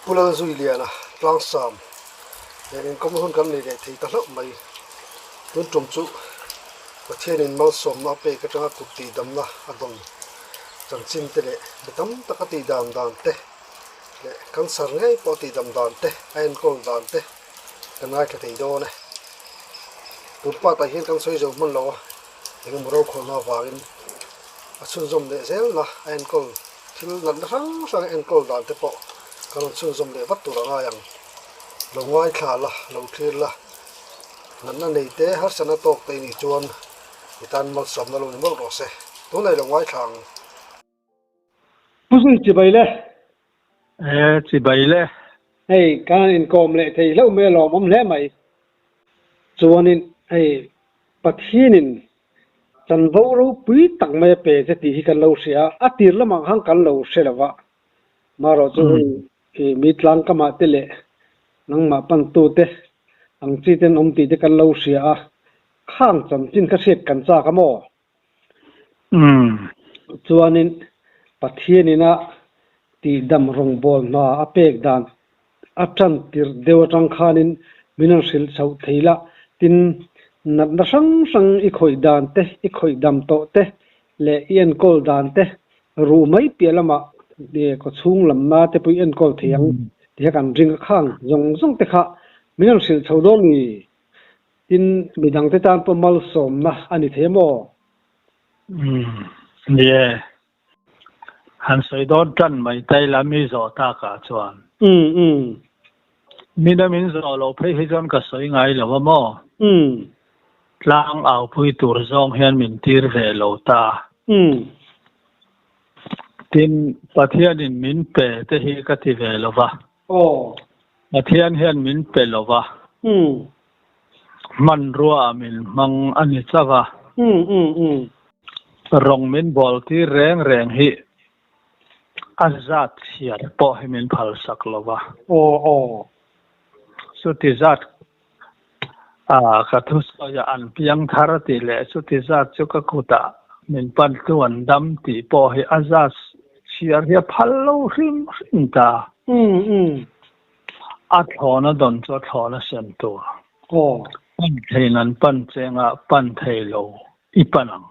Pulang zui liana tlang sam nên có một hôm cầm này để thấy ta lốc mày tuấn trồng trụ và thiên nên mau sớm nó về cái trang cục tì đầm là đồng chẳng xin thế lệ để tắm ta cái tì đầm đàn tê lệ cắn sờ ngay bỏ tì đầm đàn tê anh con đàn tê cái này cái thấy đó này tụt qua tại hiện cắn xoay dầu mơn lò thì cái mồi khô nó vào in xuân dòng để dễ là anh con thì lần đó sang anh con đàn tê bỏ còn xuân dòng để bắt tụi nó yang lâu ngoài khá là lâu thiên là nãy này té hết sân nó tóc tay này chuan thì tan mất sầm nó luôn mất rồi xe tối nay là ngoài khang不是几百嘞，chỉ bảy lệ, cái in com lệ thì lâu mấy lò mắm lẽ mày, cho nên bắt hiền chân vô rồi bứt tăng mấy bề thì thì cái lâu xia, tiền là mang hàng cái lâu xia là vậy, mà rồi cho cái mít lang cái mà thế lệ, nang mà pan tu thế, ang chỉ tên ông tí cái lâu xia, khang chân chính cái sét cái cha cái mò, cho nên bắt hiền na ti dam rong bol na apek dan atran tir dewa tang khanin minan sil chau theila tin na sang sang i khoi dan te i khoi dam to te le ien kol dan te ru mai pialama de ko chung lam na te pui en kol thiang ti kan ring khang zong zong te kha minan sil chau do ni tin midang te tan po mal som na ani themo yeah, han soi đón chân mày tay làm mi gió ta cả chuan, mi đã min gió lâu phải hay chọn cả soi ngay là mò, lang ảo pui tour zong hiền min tir về lâu ta, tin phát hiện min pe te hi cái ti về lâu va, phát hiện hiền min pe lâu va, man rua min mang anh cha va, rong min bol ti reng reng hi azat hiar po hi min phal sak lova so ti zat ka thu so ya an piang thar ti le so ti zat chu ka kuta min pan tuan dam ti po hi azat hiar hi phal lo rim rim ta a thona don cho thona sem tu pan theinan pan chenga pan thei lo ipanang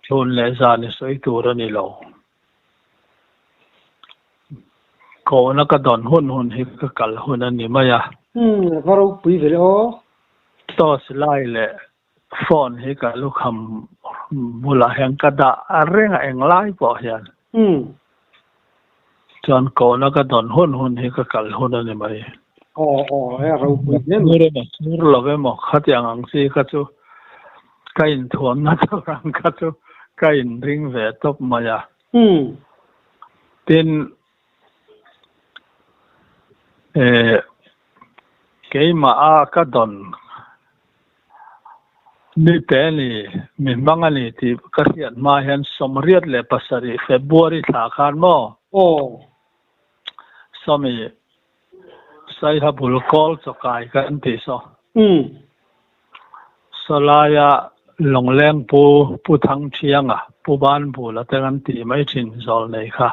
chun le za ni soi tu ra ni lo ko na ka don hun hi ka kal hun ani maya varo pui ve o to slai le phone hi ka lu kham mula hang ka da arenga eng lai po hian chon ko na ka don hun hi ka kal hun ani mai ro pui ne nur na sur lo ve mo khat yang ang si ka chu kain thon na to rang ka chu kain ring ve top maya tin cái mà cái đòn như thế này mình mang anh thì cái hiện mà hiện sống riết lệ pasari February thả khan mo so mi sai ha bul call cho cái anh thì so so la ya long leng pu thang chiang à pu ban pu la te anh thì mấy chuyện rồi này kha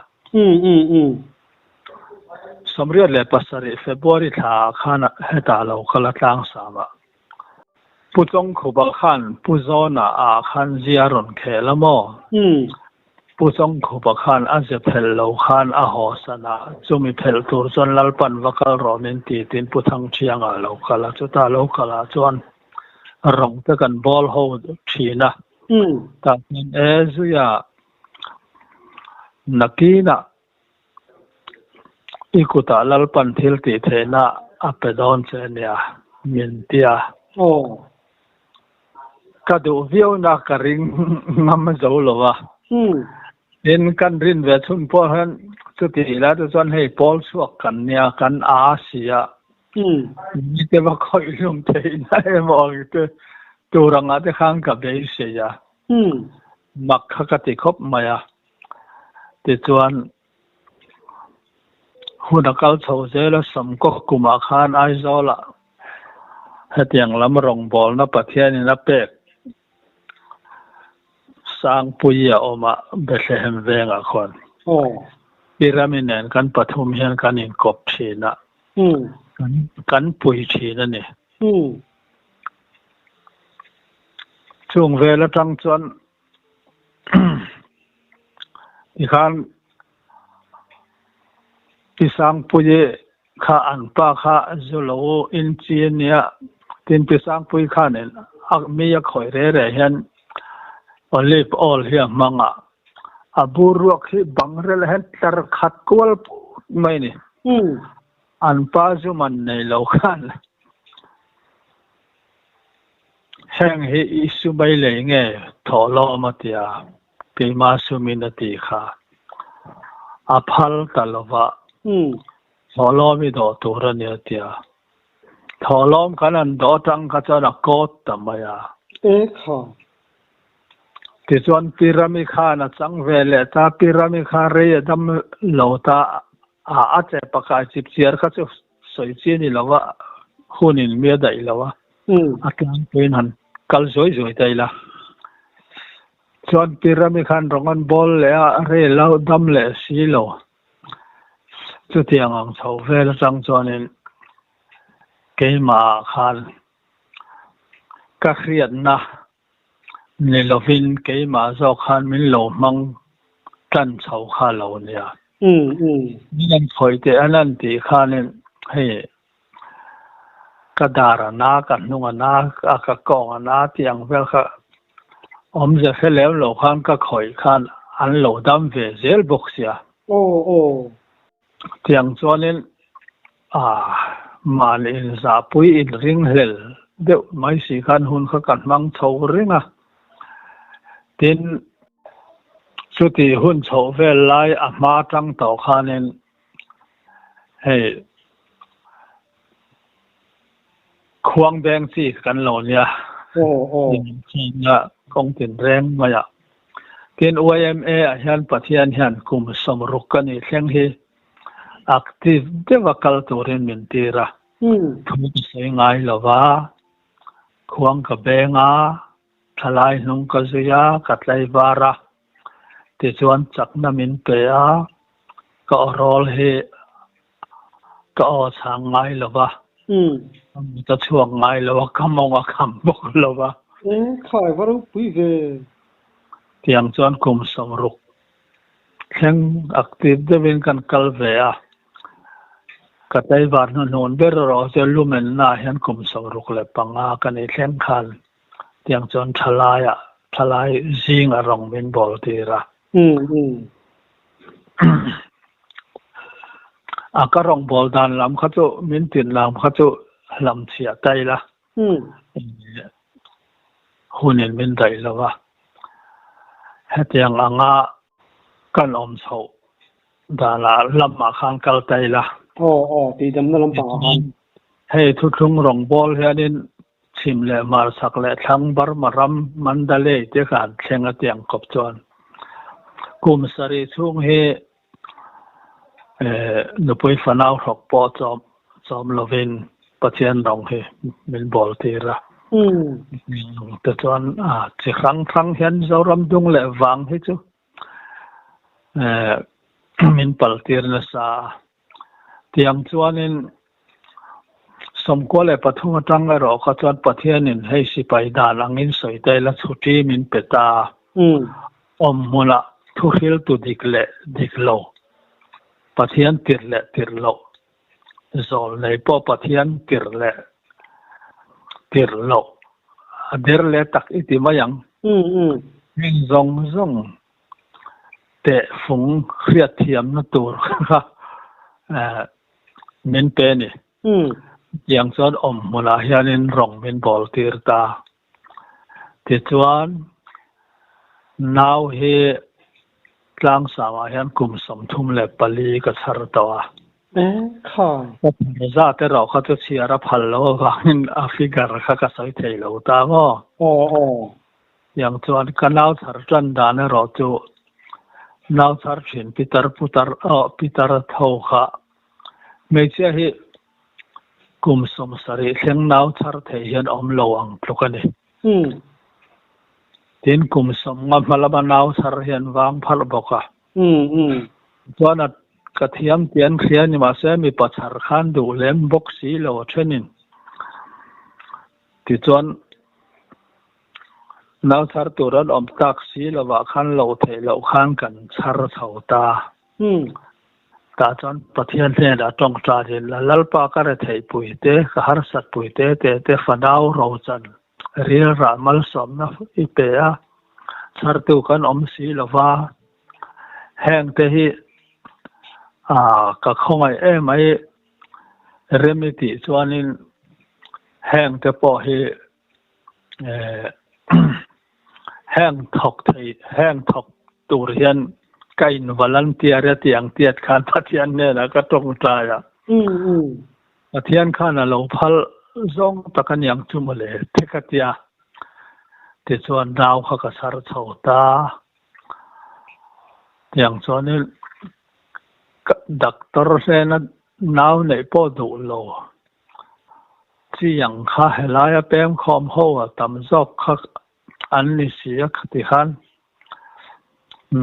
สมเรียลเลปัสริเฟบรุรีท่าขันเหตุการณ์เราขลังต่างสามะผู้จงขบักขันผู้โซน่าขันเจียรุนเคลมอผู้จงขบักขันอาจจะเพลเราขันอาหอสนะจุมีเพลตูร์จนลัลปันวักลโรมินตีตินผู้ทั้งเชียงเราขลังจุดตาเราขลังจวนรองตะกันบอลโฮชีนะแต่ซุยานักกีนะikuta lalpan thil ti thena apedon chenia mintia ka du viu na ka ring ngam zo lowa in kan rin ve chun po han chu ti la tu chon hei pol suak kan nia kan a sia ni te ba khoi lum te na e mo te tu ranga te khang ka be se ya mak kha ka ti khop maya te chuanหุ่นกัลโชเซลสมกกุมาขานไอโซละเหตุอย่างลำรงบอลนับประเทศนี้นับเป็กสร้างปุยออกมาเบสเลมเวงอ่ะคน ปีรามินเนกันปฐมเฮียนกันอินกบทีนะกันปุยทีนั่นนี่ช่วงเวลาจังจวนที่ขันที่สังปุยข้าอันป้าข้าจุลโออินจีเนี่ยที่ที่สังปุยข้าเนี่ยมีอยากคอยเร่ๆเห็นอลิฟออลเฮียมังอ่ะบูรุกที่บังเร่เห็นตระขัดกวลไม่นี่อันป้าจุมันในโลกันแห่งเฮอิสุไม่เลยไงทอลอมาเตียปีมาสุมินติค่ะอภัลตลวะทอลอมีดอตัวเนียเตียทอลอมกันนั้นดอจังกัจจนักโกตตมายาค่ะที่ส่วนพิรามิคานะจังเวลตาพิรามิคาเรียดมโลตาอาจจะประกาศจิบเสียร์ก็จะสวยจีนี่แล้วว่าหุ่นินเมียได้แล้วว่าอัตลังเป็นหันกัลสวยได้ละส่วนพิรามิคันรองอันบอลเลยเรียเราดำเลยสีโลจุดที่ยังชาวเวลจังจวนนี้เกมาคันก็เครียดนะในโลฟินเกมาสอคันมินโลมังกันชาวข้าโลเนี่ยนี่ยังคอยแต่อันนั้นที่ข้าเนี่ยให้กระดาษนากันนุ่งนาอากกองนาเตียงเวลค่ะอมจะเสร็จแล้วโลคันก็คอยคันอันโลดำเวเซลบุกเสียโอ้เตียงจวนนี้มาลินซาปุยอินริงเฮลเดี๋ยวไม่สิคันหุ่นเขากันมังโชริงทินสุดที่หุ่นโชเวลไลมาจังต่อคันนี้ให้ควงแบงสิกันโหลเนี่ยจริงๆละคงติดแรงมาอย่างเทียน OMA เห็นปะเทียนเห็นกลุ่มสมรุกกันอีกเช่นที่ active เดี๋ยวกัลตัวเรียนมินตีระทุกสิ่งไงล่ะวะควงกับแบงทลายนุ่งกษุยากัดไลบาระที่ชวนจักน้ำมินเปียก็รอลเฮก็ช่างไงล่ะวะจะช่วงไงล่ะวะคำมองคำบอกล่ะวะขายว่ารู้ปุ้ยเวเตียงชวนคุมสมรุกแข่งอักทีฟเดวินกันกัลเวียกัดไลบาร์นนเบอร์รอเซลูเมนน่าเห็นคุมสมรุกเลยปังอากันในแข่งขันเตียงชวนทลายซิงอารมณ์เป็นบอลตีระอากาศบอลดานลำเขาจะมินตินลำเขาจะลำเสียใจละหุ่นเห็นมินใจแล้ววะเหตุอย่างอ่างกันอมโซดาละลำมาข้างกัลใจละตีจำนั่นลำปางให้ทุกทุ่งรองบอลเฮียนินชิมเล่มาสักเล่ทั้งบาร์มารำมันดาเล่เจ้าการเชียงเตียงกบจวนกุมสรีช่วงเฮนุปฟันเอาหกปอจอมลวินปะเทียนรองเฮมินบอลตีระแต่จวนจะครั้งเห็นเรารำดงเล่วางให้จูมินปัลตีร์นสาเตียงจวนนินสมควรเลยปะทุ่งจังเลยหรอเขาจวนปะเทียนินให้สิไปดาลังอินสวยได้ละสุทีมินเปตามุละทุกเรื่องตุดิกโลปะเทียนติรโลโซลในปอปะเทียนติรโลเดรเลตักอิติมายังมิงซงเตะฝงเครียดเทียมนั่นตัวค่ะมินเปนี่ยังสอนมุลาเฮียนินรองมินบอลตีร์ตาติดวันนาวเฮกลางสามารถกุมสมทุมเล็บปลีกับสารตัวค่ะซาแต่เราเขาจะเชียร์พัลโลว่าอินแอฟริกาเขาก็ใส่เทลตามอย่างส่วนกันนาวสารจันดานเราจูนาวสารชินพิตร์เท่าค่ะไม่ใช่ให้กุมสมสรีเสียงนาวสารเทียนอมโลอังพลุกันนี่ทีนกุมสมงามมาลบนาวสารเทียนวางพัลบอกค่ะตัวนั้น กระเทียมเตียนเคลียนี่มาเสมีปัจจัยขันดูเล่มบกสีโลเช่นนี้ที่จวนน้าชาร์ตัวรันอมตักสีโลว่าขันโลเทโลขันกันชาร์เท่าตาตาจวนประเทศเนี่ยตรงจ่าดินลัลปากระเทยปุยเตะกหารสัตปุยเตะเตะฟันดาวเราจันเรียรามัลสมนะอีเปียชาร์ตัวกันอมสีโลว่าแห่งเตหิก็คงไม่เรมิติส่วนนี้แห่งแต่พอให้แห่งถกไทยแห่งถกตูเรียนไก่นวลันเตียร์เตียงเตียดขันพัทยันเนี่ยนะก็ตรงใจพัทยันขันเราพัลซงตะกันยังจุ่มเลยเทกัตยาที่ส่วนดาวเขาก็สารเท่าตาอย่างส่วนนี้ดักตอร์เซนน้าวในปอดูโลที่ยังข้าเฮลายเปมคอมหัวตำซอกข้าอันนี้เสียขติขัน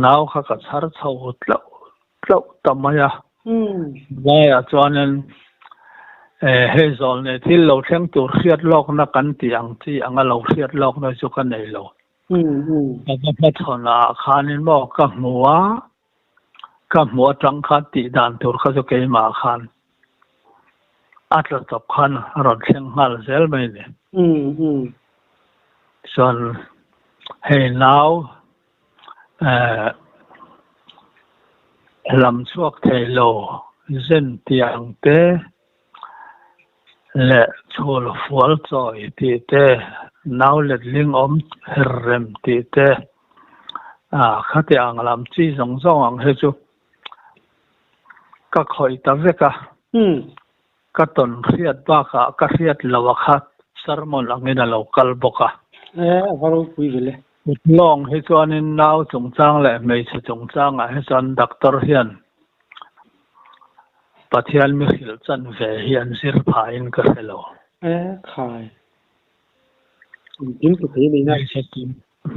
น้าวข้าก็ชาร์จหัวแล้วตำมายว่าจวนนั้นเฮซอลเนี่ยที่เราเช่งตัวเสียดลอกนักกันที่อังเราเสียดลอกในสุกันในโลแต่พอพัฒนาขานินบอกกับหัวจังคัดติดานตัวเขาจะเกี่ยมาขันอัตราตบขันรถเชียงฮัลเซลไม่เนี่ยส่วนให้นาวลำช่วงเทโลเส้นเตียงเตและโชลฟัวจอยตีเตนาวเล็ดลิงเฮเรมตีเตข้าที่อังลำจีสองอังเฮจูก็คอยตะเวกะก็ตนเครียดบ้าก็เครียดละวะคัดสารมนอังเงินเราคัลบกะวารุคุยเลยลองให้ส่วนนี้นาวจงจ้างแหละไม่ใช่จงจ้างให้ส่วนดักตอร์เฮียนปัทยันมิขิลจันเวเฮียนสิรพายินก็เฮโลขายจริงตัวนี้นะ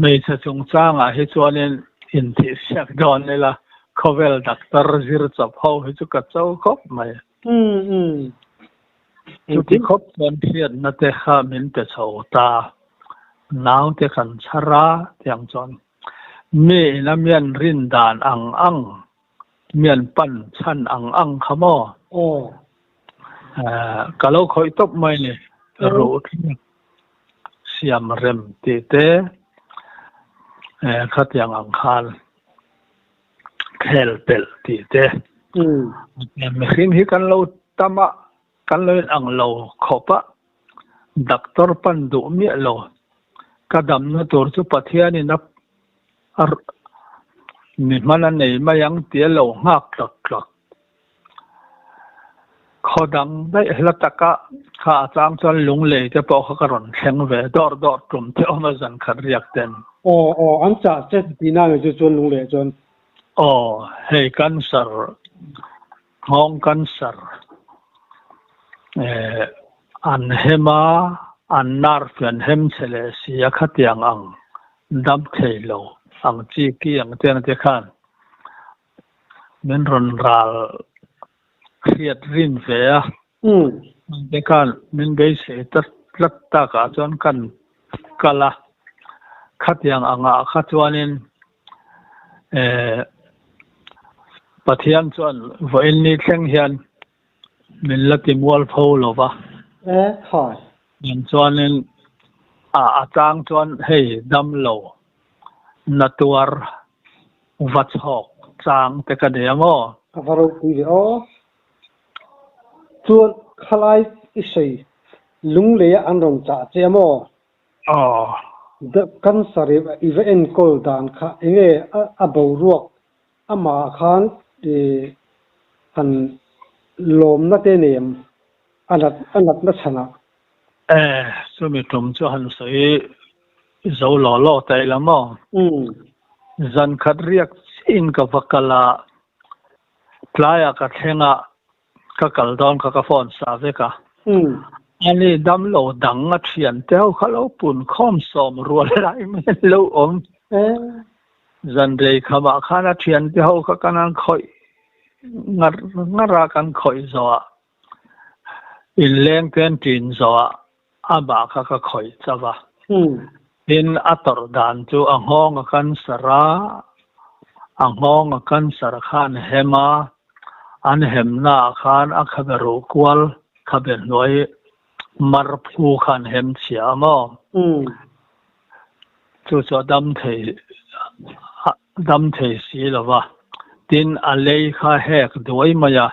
ไม่ใช่จงจ้างให้ส่วนนี้อินทิเสียดอนนี่ละเขาเวลดักตอร์ซิรจับเขาให้จุกัดเจ้าครบไหมจุดที่ครบตอนเทียนนั่นเตะข้ามินเตะเฉาตาหนาวเตะขันชาราอย่างจนมีน้ำเมียนรินดานอังเมียนปั้นชั้นอังขโมก็เราคอยตบไม่เนี่ยรู้เสียมเร็มตีเตะขัดอย่างอังคารเคลเปลตีเตไม่คิดที่กันเราตามกันเลยอังเราขบะดักตอร์ปันดูมีเรากระดำนั่นตัวจุปัทยานี่นับนี่มันอันไหนมายังเตี้ยเราหักหลักขอดังได้ละตะกะข้าจางจนลุงเลยจะบอกเขากระรอนแข็งเวดอร์กลุ่มที่อเมซอนขัดเรียกเต็นอันจ่าเจ็ดปีหน้าจะจนลุงเลยจนให้กันสร์ห้องกันสร์อันเฮมาอันนาร์ฟันเฮมเชลเสียขัดยังอังดับเทโลอังจีกี้อังเตียนเตขันมันรอนรัลเครียดรินเฟียเตขันมันเบสตัดลัดตากาจนกันกะละขัดยังอังขัดจวนินปัทยันจวนวันนี้เช่งเฮียนมิลลัติมัวลพูลวะค่ะยันจวนนี้อาจารย์จวนให้ดำโลนัตวร์วัดหอกจางแต่กระเดียมวารุคุยจวนขลายอิสัยลุงเลียอันรองจ่าเจียมกันสริบอีเวนต์โกลดานค่ะเองอับรวกอามาขันอันลมนัดเนียมอันนัดนัชนะสมัยตรงช่วงสายจะหล่อแต่ละมั้งจันขัดเรียกอินกับวักลาพลายกัดเฮงะกักลดอนกักฟอนซาเวกะอันนี้ดำโลดังงัดเขียนเท้าเขาเราปุ่นข้อมสมรัวไรไม่รู้จันเรย์ขมาขานัดเขียนเท้าเขากันนั่งคอย ngara kan khoi zo in leng ten tin zo aba ka khoi chawa in ator dan chu angong kan sara angong kan sar khan hema an hemna khan akhaberu kwal khaben noi mar phu khan hem chiamo chu cho dam thei si lawa tin alei kha hek doi maya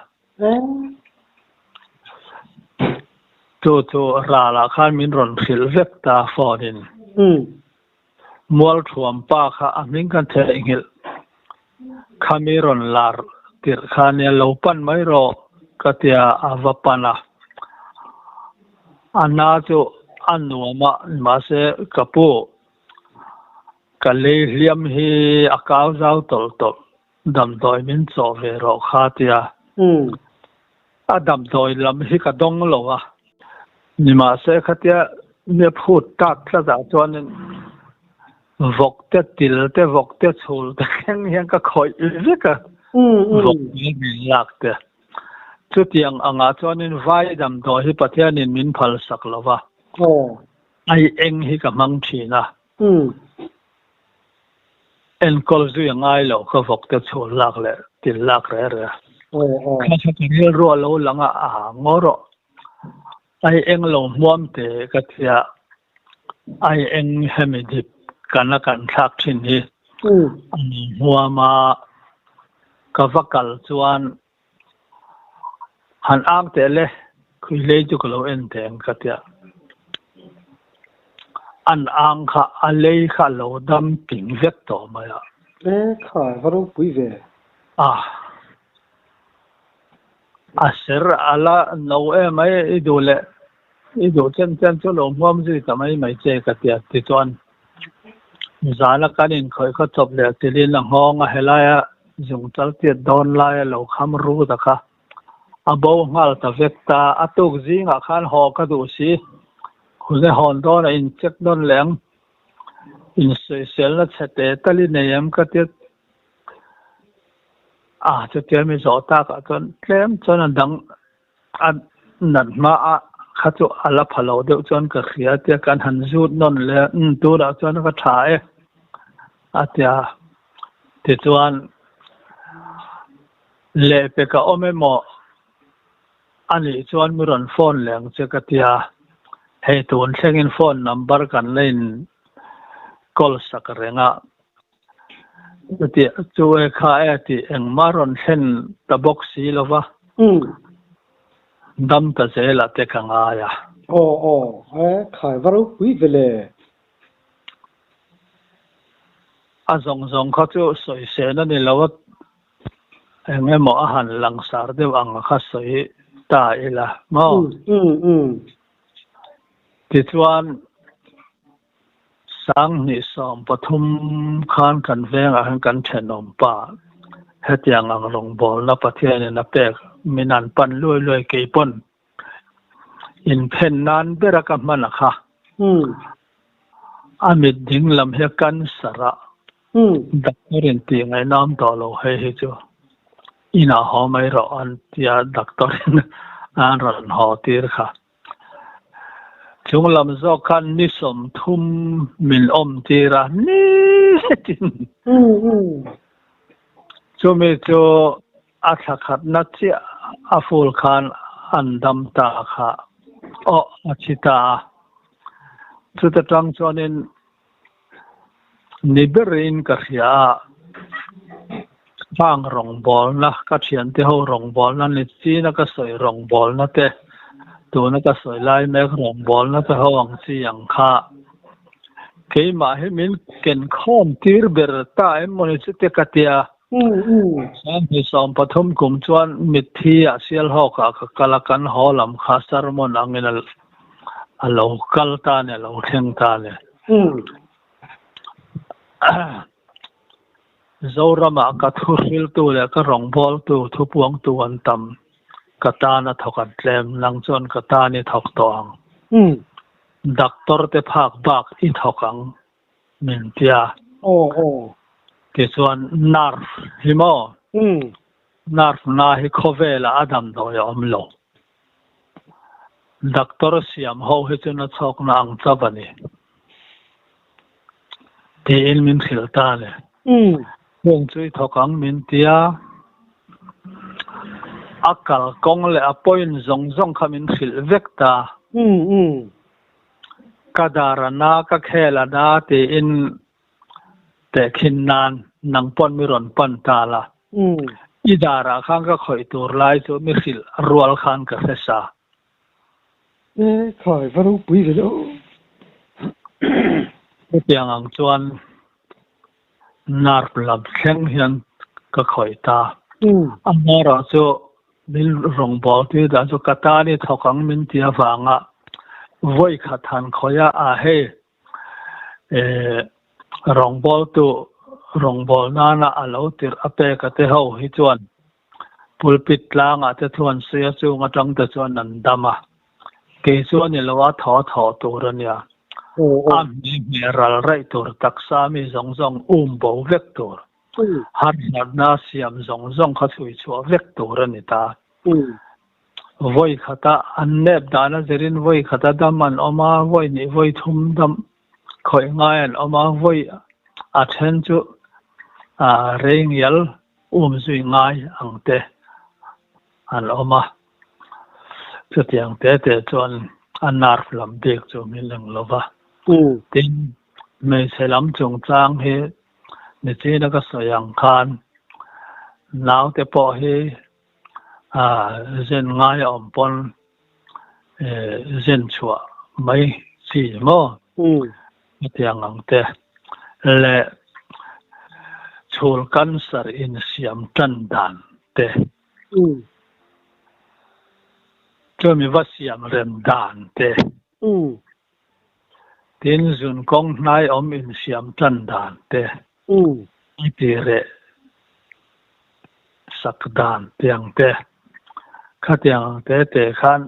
chu ra la khan min ron phil vek ta forin mual thuam pa kha amin kan the ngil khamiron lar tir khan ya lopan mai ro katia avapana ana chu anuama ma se kapu kalei liam hi akaw zau tol dam doi min cho ve ro khatia adam doi lam hi ka dong lo wa ni ma se khatia me phut tak tla da chon vok te til te vok te chul te kheng hian ka khoi ve ka vok ni lak te chu tiang anga chonin vai dam doi hi pathian in min phal sak lo wa ai eng hi ka mang thina en kol zu ngai lo ka vok te chul lak le til lak re kha cha ri ro lo langa a ngoro ai eng lo muam te ka thia ai eng hemidip kana kan thak thin hi muama ka vakal chuan han ang te le khui le chu ko lo en teng ka tia an ang kha alei kha lo dam ping vek to maya kha varu pui ve ser ala no mai idule idu chen chu lo muam ji tamai mai che ka tia ti chuan zala kanin khoi kha chop le tilin la hong a helaya jung chal ti don la lo kham ru da kha abo ngal ta vekta atuk zinga khan ho ka du si khule hon don in chek don leng in se sel na chete tali neyam ka ti chu ti mi zo ta ka chon tlem chon dang an nan ma a kha chu ala phalo de chon ka khia te kan han zut non le tu da chon ka thae atia ti chuan le pe ka omemo ani chuan muron phone leng che ka tia hei tun thlengin phone number kan lein call sakrenga ti chu e kha e ti eng maron hen ta box si lova dam ta zela te kanga ya kha varu pui vele azong kha chu soi se na ni lawat engemo a han langsar deuh ang kha soi ta ila mo ti chuan sang ni som pathum khan kan venga han kan thenom pa hetiang ang long bol na pathian na pek minan pan loi ke pon in phen nan bera ka mana kha amit ding lam he kan sara daktorin ti ngai nam to lo he chu ina ho mai ro an tia daktorin an ran ho tir kha chung lam zo kan ni som thum min om tira ni tin chu me chu a thakhat na chi a ful khan an dam ta kha achita chu ta tang chonin niberin ka khia bang rong bol na ka thian te ho rong bol na ni chi na ka soi rong bol na te tu na ka soi lai mek rong bol na te ho ang chi yang kha ke ma he min ken khom tir ber ta em moni chu te ka tia sam hi som pathum kum chuan mithi a sial ho ka kalakan ho lam kha sarmon angin alo kal ta ne lo theng ta ne zorama ka thuril tu le ka rong bol tu thupuang tu an tam katana thokan tlem lang chon katani thok tong doctor te phak bak i thokang min tia ke chuan nar himo narf na hi khovela adam do ya omlo doctor siam ho hi chuna chok na ang chabani ti in min khilta le heng chui thokang min tia akal kong le apoin zong khamin khil vekta kadarana ka khela na ti in te khinnan nang pon mi ron pan ta la idara khang ka khoi tur lai chu mi khil rual khan ka sesa khoi varu pui ve lo tiang ang chuan nar lab thleng hian ka khoi ta amara chu min rong bol ti da chu kata ni thokang min tia wanga voi khathan khoya a he rong bol nana alo tir ape ka te ho hi chuan pulpit langa te thuan sia chu ngatang te chuan nan dama ke chuan ni lawa tho turania am ni ral rai tur taksa mi zong bo vek tur har na siam zong kha thui chu vek tur ani ta voi khata annep dana zerin voi khata daman oma voi ni voi thum dam khoi ngai oma voi a then chu reng yal zui ngai angte an oma chutiang te chuan anar flam dek chu min lang lova tin me selam chung chang he ni china ka soyang khan naw te po he zen ngai om pon zen chua mai chi mo tiang angte le chul cancer in siam tan dan te cho mi va siam rem dan te tin zun kong nai om in siam tan dan te ti re sak dan tiang te kha tiang te khan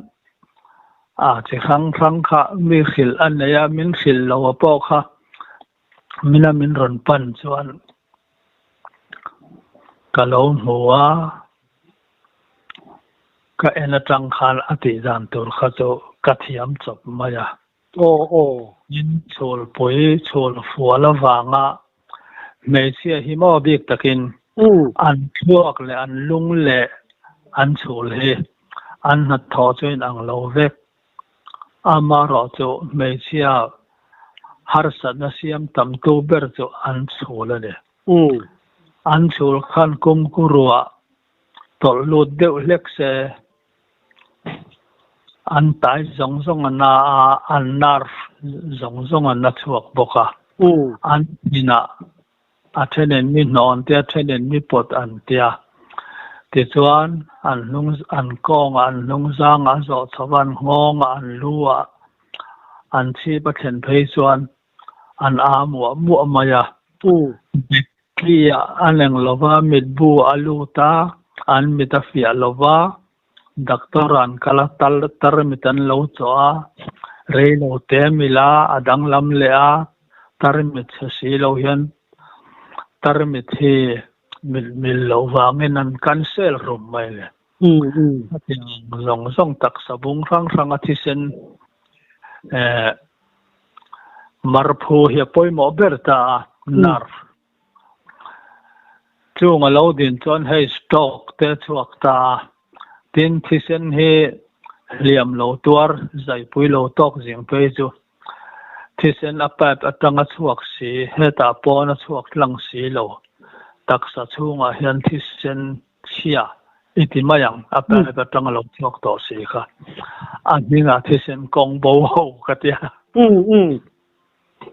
chi khang kha mi khil an ya min khil lo po kha mina min ron pan chuan kalon huwa ka ena tang khan ati dan tur kha cho kathiam chop maya in chol poi chol fuala wanga me sia hi mo bik takin an thuak le an lung le an chul he an na tho chuin ang lo vek ama ro chu me sia har sa na siam tam tu ber chu an chul le an chul khan kum kurua tol lu deu lek se an tai zong na an nar zong na chuak boka an nina a thenen mi non te thenen mi pot an tia ti chuan an kong an lung zang a zo chawan ngong an lua an chi pathen phei chuan an mu maya kia aneng lova mitbu aluta an mitafia lova daktoran kala tar mitan lo choa rei lo te mila adang lam le a tar mit si lo hian tar mit hi mil lo wangin an cancel rum mai le zong tak sabung rang athisen marphu hi poi mo berta nar chung alo din chon hei stock te chuak ta tin thisen he liam lo tuar zai pui lo tok jing pe chu thisen apap atanga chuak si heta pona chuak lang si lo taksa chunga hian thisen chia iti mayang apap atanga lo chuak to si kha aninga thisen kong bo ho katia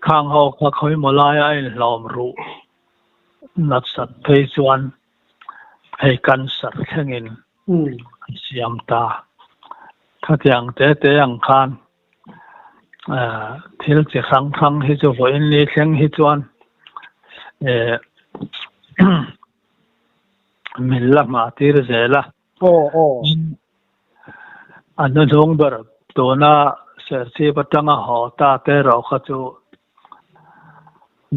khang ho kha khoi molai ai lom ru nat sat phei chuan hei cancer thengin siam ta khatiang te ang khan thil chi khang hi chu voin ni thleng hi chuan milla ma tir zela an thong ber tona ser chi patanga ho ta te ro kha chu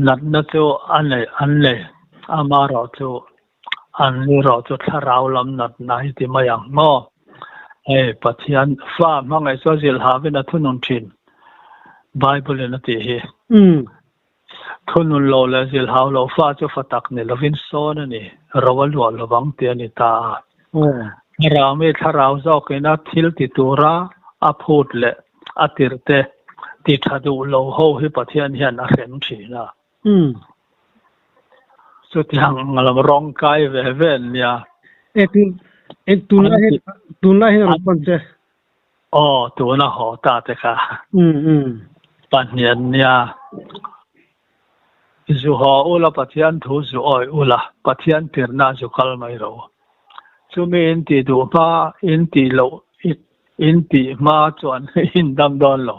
nat na chu an le ama ro chu อันนี้เราจะทาราวลำนัดนายที่มาอย่างงอปัทยันฟ้ามังไอโซจิลหาวินาทุนนทินไบเบิลนัติเฮทุนนโลเลจิลหาโลฟ้าจะฟัตักเนี่ยลวินโซนนี่เราวัลวัลวังเตียนิตาเราไม่ทาราวจอกนัดทิลติตูระอพูดเละอติรเตติทัดูโลโฮฮิปัทยันเฮียนอาเข็มชีนะสุดยังเราร้องไกเวเวนเนี่ยตุนละเห็นเราคนเจตัวน่ะหอตาเตค่ะปัญญาเนี่ยจูหออุลาปัทยันทูจูอ้อยอุลาปัทยันติรนาจูคัลไม่รู้จูมีอินตีดูมาอินตีโลอินตีมาจวนอินดำดอนโล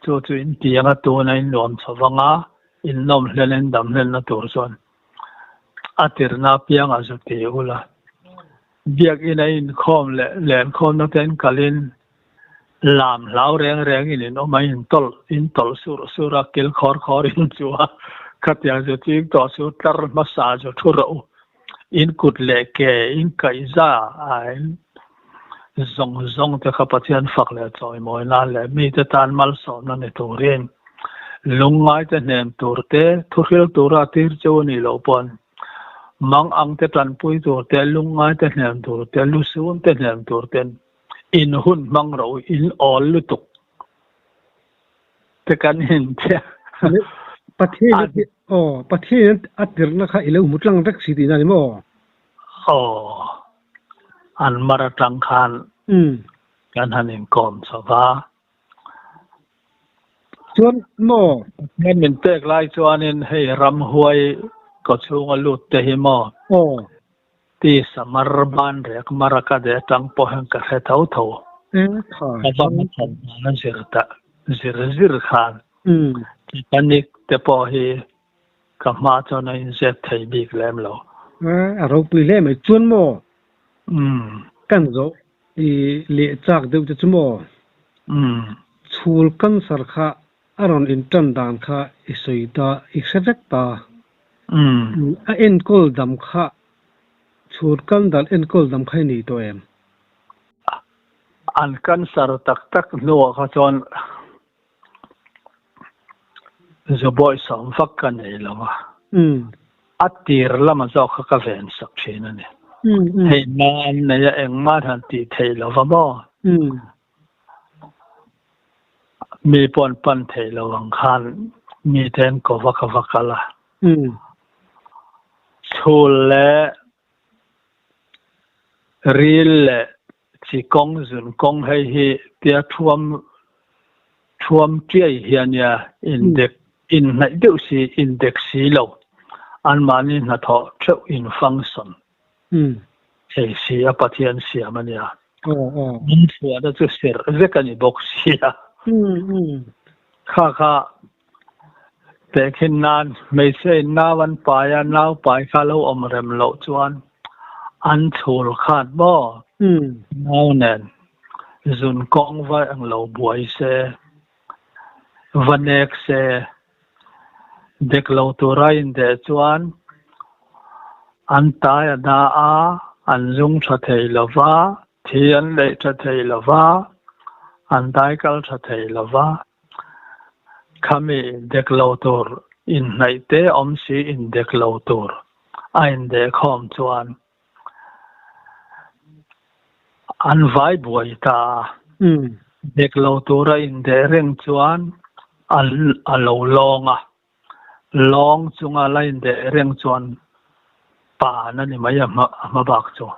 จูอินตียังตัวในหลวมสว่างอินนมเล่นดำเล่นนัตัวส่วนอาทิตย์นับยังอาจุติอุลาเบียกอินอินคอมเล่นคอมนักเรียนกัลินลามลาวแรงอินโอมาอินตอลสุรากิลคอร์อินจัวขัดยาจุติต่อสุดตร์มาสาจุทุเราอินกุดเล็กอินไกซ่าซงแต่ข้าพเจ้าฝักเล่จอยมวยนั่นแหละมีแต่ตานมัลสอนนั่นในตัวเรียนลุงไงแต่เนมตัวเตะทุกเรื่องตัวราติรเจ้านี่เราปนมังอังแต่ตันปุยตัวเตะลุงไงแต่เนมตัวเตะลุสุนแต่เนมตัวเตะอินหุ่นมังเราอินออลลุตุกแต่กันเห็นเจ้าประเทศประเทศนั้นอัดเดือดนะคะอีแล้วมุดลังรักสิตินั่นมั้งอันมาราตังคานการหันเองกอมสภาชวนมั้งเงินเป็นเตกไล่ชวนนี่ให้รำหวยก็ช่วงลุดเตหิมอที่สมรบันเรียกมารักเดตังพอหังกระเทาค่ะแล้วก็มาทำนั่นสิรขานที่ปันนิกแต่พอให้กับมาจนในเจ็ดไทยบีกแหลมเราเราไปเล่นไม่ชวนมั้งกันโจเลี้ยจากเดี๋ยวจะมั้งชูลกันสารค่ะอารมณ์อินทรันดานค่ะอิสุยตาอิสระตาเอ็นกอลดำค่ะชูลกันดัลเอ็นกอลดำค่ะนี่ตัวเองอันกันสารตักนัวค่ะจนจะบ่อยสองฟักกันนี่แล้วว่าอัดตีร์ละมันจะเข้ากับเวนสักทีนั่นเนี่ยให้นานเนี่ยเองมาทันทีเทแล้วว่าบ่มีปนปันเทแล้ววังคันมีแทนก็วักละชูและรีลจีกงจุนกงให้เตียท่วมเจียเฮียเนี่ยอินเด็กในเดี๋ยวสิอินเด็กสีเราอันมานี่นะทอเจ้าอินฟังสันเฮ้ยเสียปะเทียนเสียมันเนี่ยมันเสียแล้วจะเสียเรื่องนี้บอกเสียข้าแต่แค่นั้นไม่ใช่น้าวันปลายน้าปลายข้าเราอมเรมเราจวนอันถูกขาดบ่น้าเน่นจุนกองไว้อังเราบวยเสวันเอกเสเด็กเราตัวไรเดจวนอันตายดาอันจุงชัดเทลวะเทียนเละชัดเทลวะอันตายกัลชัดเทลวะขมิเด็กเราตัวอินในเตอมสีอินเด็กเราตัวอินเด็กหอมจวนอันไว้บวยตาเด็กเราตัวอินเดเร่งจวนอันเราลองจุงอะไรอินเดเร่งจวนป่านั่นนี่ไม่มาบักจว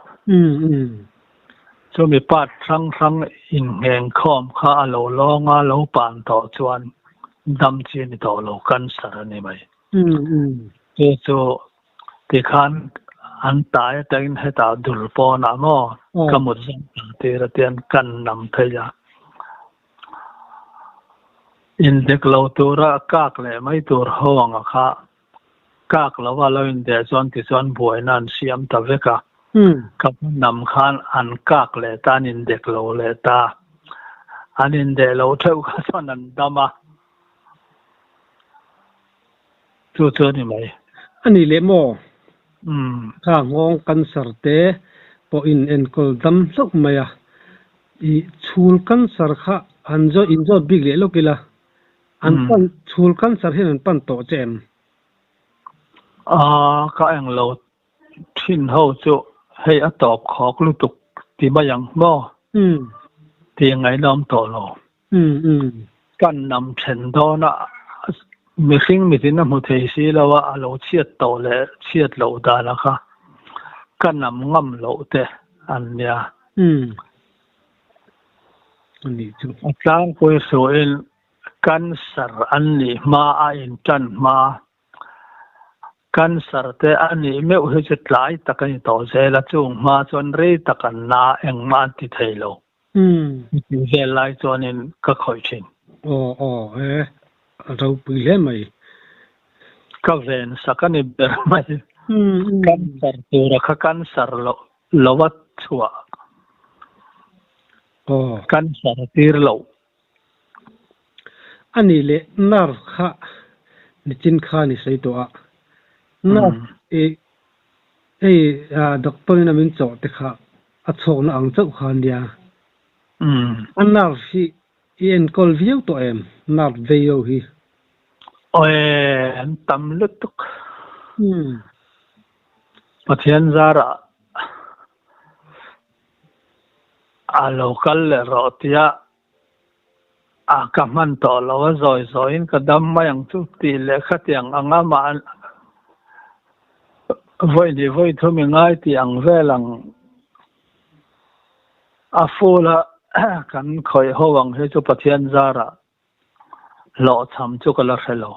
นมีปัดทั้งอินแหงคอมข้าเราลองเราป่านต่อจวนดำจีนต่อเรากันสารนี่ไหมจูที่ขันอันตายแต่ให้ตาดุลปอนะมั้งกมุดสังเตระเตียนกันนำเทียอินเด็กเราตัวรักกากเลยไม่ตัวห้องอะค่ะกากแล้วว่าเราอินเดียส่วนที่ส่วนบวยนั่นเสียมตะเวกะกับนำขันอันกากเลยตาอินเด็กเราเลยตาอันอินเดียเราเท่ากับส่วนนั้นดำมาจู่ๆนี่ไหมอันนี้เละโม khang ngong cancer te po in enkol dam hlok maya I chul cancer kha anjo injo big le lokila an pan chul cancer hin an pan to chem ka eng lo thin ho chu hei a top khok lu tuk ti ba yang mo ti ngai nom to lo kan nam chen do na mi khing mi tin na mu thei si lawa a lo chiat to le chiat lo da la kha kan nam ngam lo te an ya an ni chu atlang poi so in cancer an ni ma a in tan ma cancer te ani me u he tlai takai to zela chung ma chon re takan na eng ma ti thailo vel lai chon in ka khoi chin rau pui le mai ka ven sakani ber mai cancer tu ra kha cancer lo wat chua cancer tir lo ani le nar kha ni chin kha ni sei to a na doctor na min cho te kha a chok na ang chau khan dia an nar si en kol view to em nar veo hi oi an tam lutuk pathian zara a local le rotia a kaman to lo zoi zoin kadam mayang chu ti le khatiang anga ma voi thu mi ngai ti ang velang a fola kan khoi howang he chu pathian zara lo cham chu kala khelo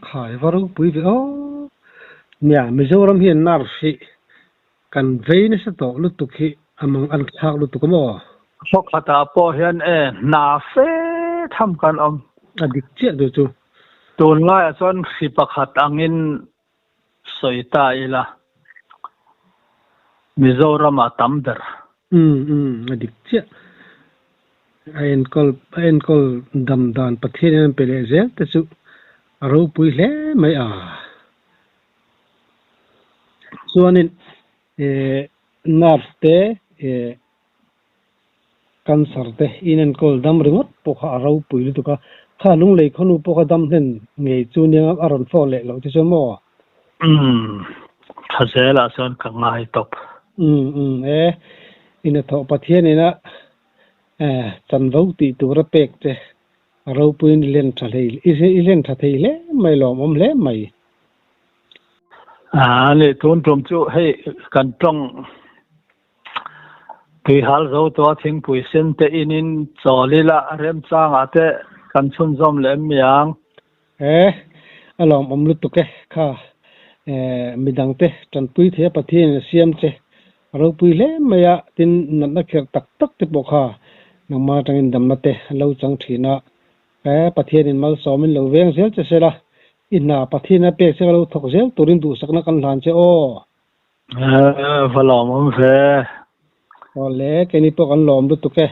khai varu pui ve o nya mizoram hian nar si kan vein se to lu tu khi amang an thak lu tu ko mo phok khata po hian na fe tham kan om adik che do chu tun ngai a chon khi pakhat angin soita ila mizoram atamder adik che en kol dam dan pathian pele je te chu aro pui le mai chuanin nerve te cancer te inen kol dam ringot po kha aro pui lu tuka kha lung lei khonu po kha dam hen ngei chu nia aron fo le lo ti chu mo thazela son ka ngai top ina tho pathian ina chan vo ti tu ra pek te aro pui ni len tha lei len tha thei le mai lom om le mai le thon trom chu hei kan tong tui hal zo to thing pui sen te inin cholila rem chang ate kan chun zom le miang alom om lu tu ke kha midang te tan pui the pathian siam che aro pui le maya tin nan na kher tak tak te bo kha nangma tangin dam te lo chang thina pathian in mal somin lo veng sel che sela inna pathina pe se lo thok zel turin du sakna kan lan che o valom om ve ole keni po kan lom du tu ke